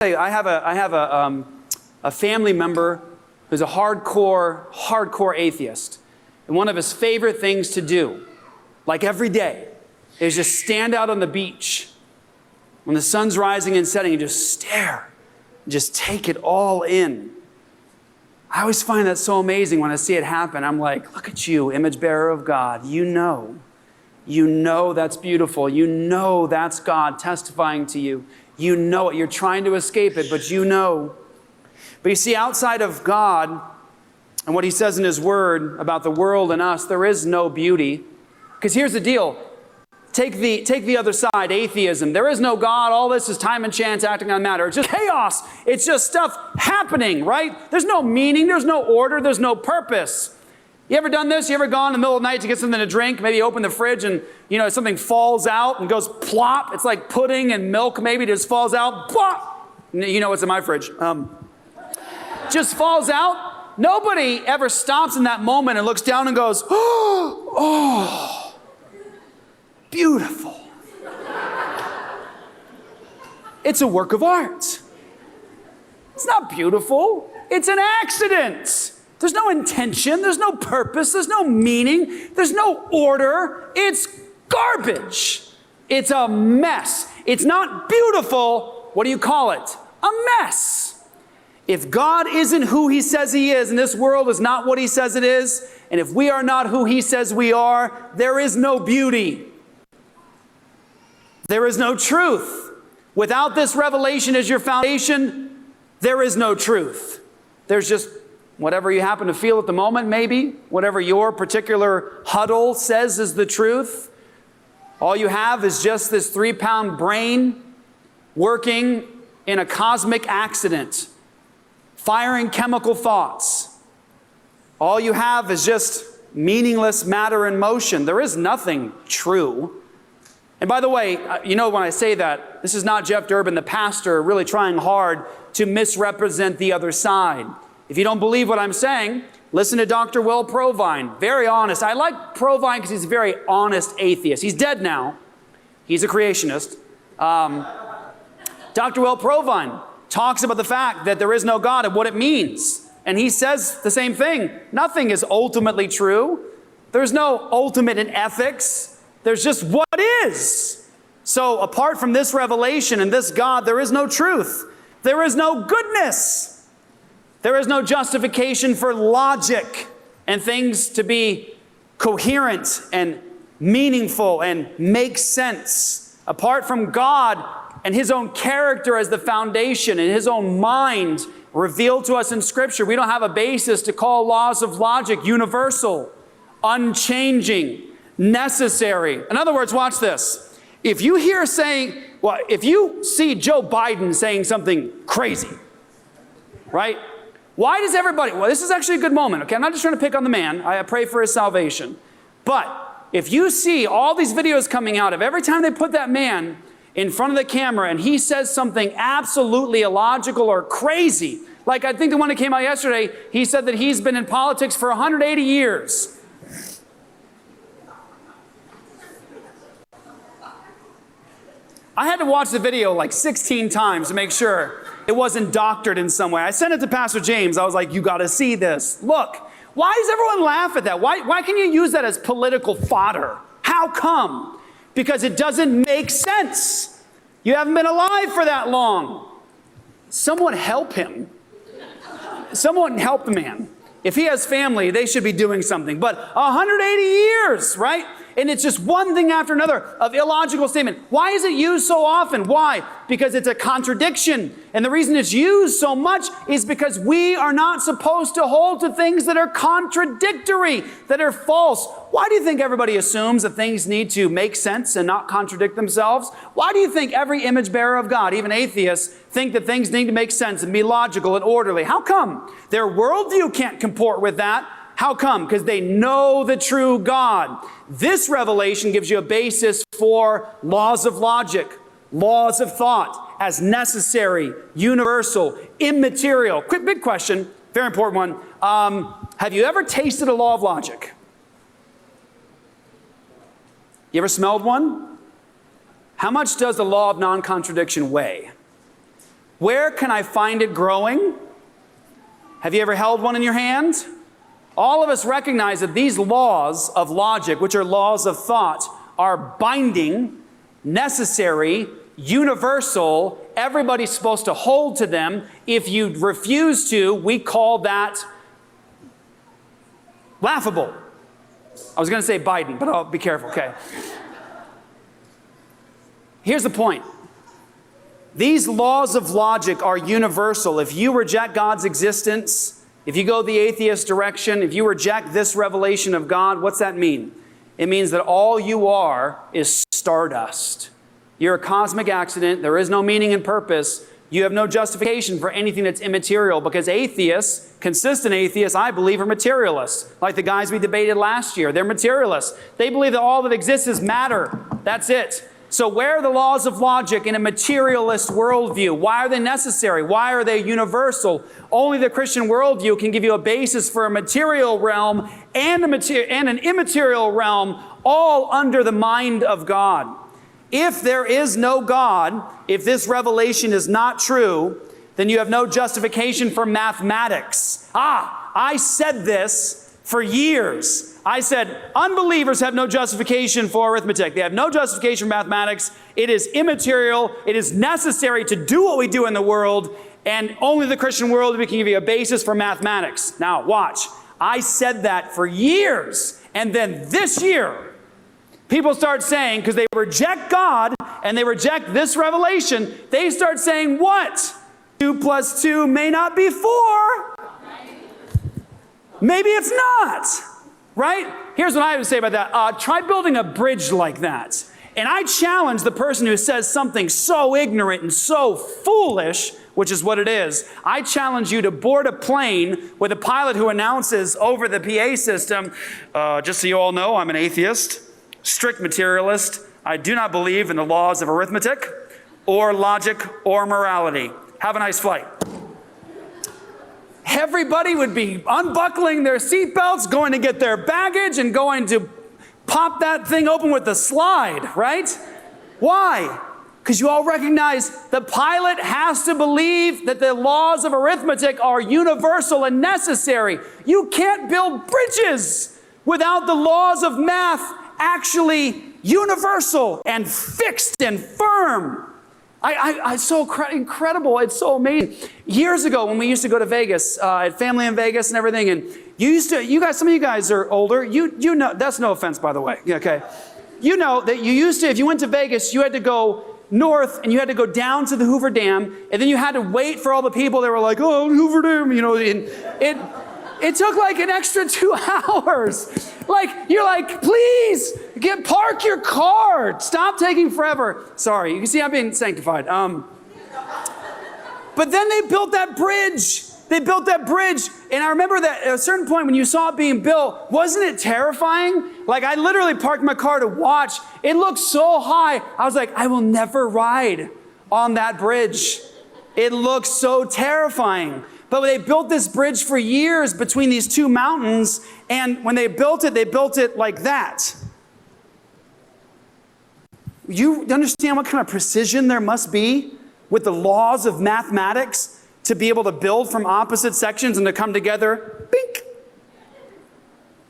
I have a family member who's a hardcore atheist. And one of his favorite things to do, like every day, is just stand out on the beach when the sun's rising and setting and just stare, and just take it all in. I always find that so amazing when I see it happen. I'm like, look at you, image bearer of God. You know that's beautiful. You know that's God testifying to you. You know it. You're trying to escape it, but you know. But you see, outside of God and what he says in his word about the world and us, there is no beauty. Because here's the deal. Take the other side, atheism. There is no God. All this is time and chance acting on matter. It's just chaos. It's just stuff happening, right? There's no meaning. There's no order. There's no purpose. You ever done this? You ever gone in the middle of the night to get something to drink? Maybe you open the fridge and, something falls out and goes plop. It's like pudding and milk maybe just falls out. Plop! You know what's in my fridge. Just falls out. Nobody ever stops in that moment and looks down and goes, oh, beautiful. It's a work of art. It's not beautiful. It's an accident. There's no intention, there's no purpose, there's no meaning, there's no order. It's garbage. It's a mess. It's not beautiful. What do you call it? A mess. If God isn't who he says he is, and this world is not what he says it is, and if we are not who he says we are, there is no beauty. There is no truth. Without this revelation as your foundation, there is no truth. There's just whatever you happen to feel at the moment, maybe. Whatever your particular huddle says is the truth. All you have is just this 3-pound brain working in a cosmic accident, firing chemical thoughts. All you have is just meaningless matter in motion. There is nothing true. And by the way, when I say that, this is not Jeff Durbin, the pastor, really trying hard to misrepresent the other side. If you don't believe what I'm saying, listen to Dr. Will Provine. Very honest. I like Provine because he's a very honest atheist. He's dead now. He's a creationist. Dr. Will Provine talks about the fact that there is no God and what it means. And he says the same thing. Nothing is ultimately true. There's no ultimate in ethics. There's just what is. So apart from this revelation and this God, there is no truth. There is no goodness. There is no justification for logic and things to be coherent and meaningful and make sense. Apart from God and his own character as the foundation and his own mind revealed to us in Scripture, we don't have a basis to call laws of logic universal, unchanging, necessary. In other words, watch this. If you see Joe Biden saying something crazy, right? Why does everybody, this is actually a good moment, okay? I'm not just trying to pick on the man. I pray for his salvation. But if you see all these videos coming out of every time they put that man in front of the camera and he says something absolutely illogical or crazy, like I think the one that came out yesterday, he said that he's been in politics for 180 years. I had to watch the video like 16 times to make sure it wasn't doctored in some way. I sent it to Pastor James. I was like, you got to see this. Look, why does everyone laugh at that? Why can you use that as political fodder? How come? Because it doesn't make sense. You haven't been alive for that long. Someone help him. Someone help the man. If he has family, they should be doing something. But 180 years, right? And it's just one thing after another of illogical statement. Why is it used so often? Why? Because it's a contradiction. And the reason it's used so much is because we are not supposed to hold to things that are contradictory, that are false. Why do you think everybody assumes that things need to make sense and not contradict themselves? Why do you think every image bearer of God, even atheists, think that things need to make sense and be logical and orderly? How come? Their worldview can't comport with that. How come? Because they know the true God. This revelation gives you a basis for laws of logic, laws of thought as necessary, universal, immaterial. Quick, big question, very important one. Have you ever tasted a law of logic? You ever smelled one? How much does the law of non-contradiction weigh? Where can I find it growing? Have you ever held one in your hand? All of us recognize that these laws of logic, which are laws of thought, are binding, necessary, universal. Everybody's supposed to hold to them. If you refuse to, we call that laughable. I was going to say Biden, but I'll be careful, okay? Here's the point. These laws of logic are universal. If you reject God's existence, if you go the atheist direction, if you reject this revelation of God, what's that mean? It means that all you are is stardust. You're a cosmic accident. There is no meaning and purpose. You have no justification for anything that's immaterial, because atheists, consistent atheists, I believe, are materialists. Like the guys we debated last year. They're materialists. They believe that all that exists is matter. That's it. So where are the laws of logic in a materialist worldview? Why are they necessary? Why are they universal? Only the Christian worldview can give you a basis for a material realm and an immaterial realm, all under the mind of God. If there is no God, if this revelation is not true, then you have no justification for mathematics. I said this for years. I said, unbelievers have no justification for arithmetic. They have no justification for mathematics. It is immaterial. It is necessary to do what we do in the world, and only the Christian world can give you a basis for mathematics. Now, watch. I said that for years, and then this year, people start saying, because they reject God and they reject this revelation, they start saying, what? 2 plus 2 may not be 4. Maybe it's not. Right? Here's what I would say about that. Try building a bridge like that. And I challenge the person who says something so ignorant and so foolish, which is what it is. I challenge you to board a plane with a pilot who announces over the PA system, just so you all know, I'm an atheist, strict materialist. I do not believe in the laws of arithmetic or logic or morality. Have a nice flight. Everybody would be unbuckling their seatbelts, going to get their baggage, and going to pop that thing open with the slide, right? Why? Because you all recognize the pilot has to believe that the laws of arithmetic are universal and necessary. You can't build bridges without the laws of math actually universal and fixed and firm. It's so incredible. It's so amazing. Years ago, when we used to go to Vegas, I had family in Vegas and everything, and some of you guys are older. You know, that's no offense, by the way. Okay. You know that you used to, if you went to Vegas, you had to go north and you had to go down to the Hoover Dam, and then you had to wait for all the people that were like, oh, Hoover Dam, you know, and it took like an extra 2 hours. Like, you're like, please, park your car. Stop taking forever. Sorry, you can see I'm being sanctified. But then they built that bridge. And I remember that at a certain point when you saw it being built, wasn't it terrifying? Like, I literally parked my car to watch. It looked so high. I was like, I will never ride on that bridge. It looks so terrifying. But they built this bridge for years between these two mountains, and when they built it like that. You understand what kind of precision there must be with the laws of mathematics to be able to build from opposite sections and to come together